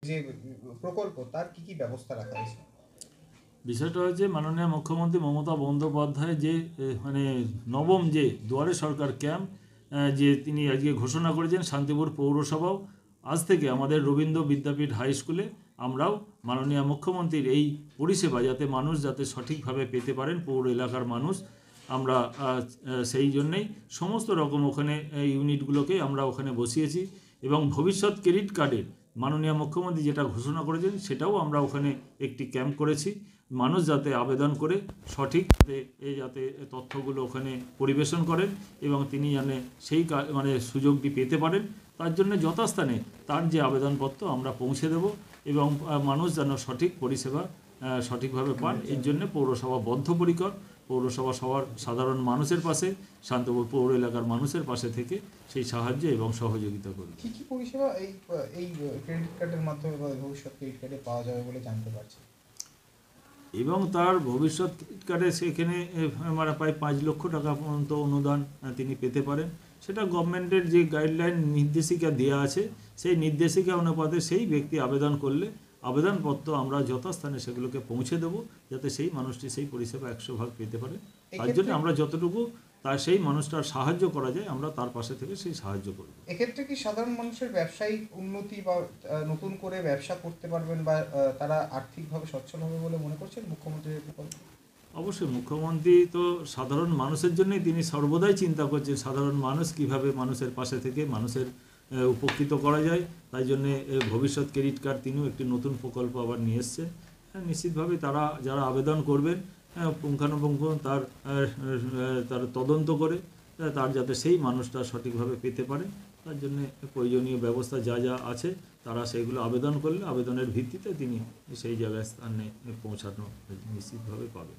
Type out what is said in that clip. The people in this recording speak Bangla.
যে প্রকল্প তার কি ব্যবস্থা রাখা হয়েছে? বিষয়টা হচ্ছে মাননীয় মুখ্যমন্ত্রী মমতা বন্দ্যোপাধ্যায় যে মানে নবম যে দুয়ারে সরকার ক্যাম্প যে তিনি আজকে ঘোষণা করেছেন, শান্তিপুর পৌরসভাও আজ থেকে আমাদের রবীন্দ্র বিদ্যাপীঠ হাই স্কুলে আমরাও মাননীয় মুখ্যমন্ত্রীর এই পরিষেবা যাতে মানুষ যাতে সঠিকভাবে পেতে পারেন, পৌর এলাকার মানুষ, আমরা সেই জন্যেই সমস্ত রকম ওখানে ইউনিটগুলোকে আমরা ওখানে বসিয়েছি। এবং ভবিষ্যৎ ক্রেডিট কার্ডের মাননীয় মুখ্যমন্ত্রী যেটা ঘোষণা করেছেন সেটাও আমরা ওখানে একটি ক্যাম্প করেছি। মানুষ যাতে আবেদন করে সঠিক যাতে তথ্যগুলো ওখানে পরিবেশন করেন এবং তিনি জানে সেই মানে সুযোগটি পেতে পারেন, তার জন্য যথাস্থানে তার যে আবেদনপত্র আমরা পৌঁছে দেব এবং মানুষ যেন সঠিক পরিষেবা সঠিকভাবে পান, এর জন্য পৌরসভা বদ্ধপরিকর। পৌরসভা সবার সাধারণ মানুষের পাশে, শান্তপুর পৌর এলাকার মানুষের পাশে থেকে সেই সাহায্য এবং সহযোগিতা করবে। কি পরিষেবা এই ক্রেডিট কার্ডের মাধ্যমে বা ভবিষ্যৎ ক্রেডিট কার্ডে পাওয়া যাবে বলে জানতে পারছি? এবং তার ভবিষ্যৎ ক্রেডিট কার্ডে সেখানে আমরা প্রায় 5 লক্ষ টাকা পর্যন্ত অনুদান তিনি পেতে পারেন। সেটা গভর্নমেন্টের যে গাইডলাইন নির্দেশিকা দেওয়া আছে, সেই নির্দেশিকা অনুপাতে সেই ব্যক্তি আবেদন করলে আবেদনপত্র আমরা যথাস্থানে সেগুলোকে পৌঁছে দেব, যাতে সেই মানুষটি সেই পরিষেবা 100% পেতে পারে। তার জন্য আমরা যতটুকু তার সেই মানুষটার সাহায্য করা যায় আমরা তার পাশে থেকে সেই সাহায্য করব। এক্ষেত্রে কি সাধারণ মানুষের ব্যবসায়িক উন্নতি বা নতুন করে ব্যবসা করতে পারবেন বা তারা আর্থিকভাবে সচ্ছল হবে বলে মনে করছেন মুখ্যমন্ত্রীর প্রকল্প? অবশ্যই মুখ্যমন্ত্রী তো সাধারণ মানুষের জন্যই তিনি সর্বদাই চিন্তা করছেন, সাধারণ মানুষ কিভাবে মানুষের পাশে থেকে মানুষের উপকৃত করা যায়। তাই জন্যে ভবিষ্যৎ ক্রেডিট কার্ড তিনিও একটি নতুন প্রকল্প আবার নিয়ে এসছেন। নিশ্চিতভাবে তারা যারা আবেদন করবেন পুঙ্খানুপুঙ্খ তার তদন্ত করে তার যাতে সেই মানুষটা সঠিকভাবে পেতে পারে, তার জন্য প্রয়োজনীয় ব্যবস্থা যা যা আছে তারা সেইগুলো আবেদন করলে আবেদনের ভিত্তিতে তিনি সেই জায়গায় স্থানে পৌঁছানো নিশ্চিতভাবে পাবেন।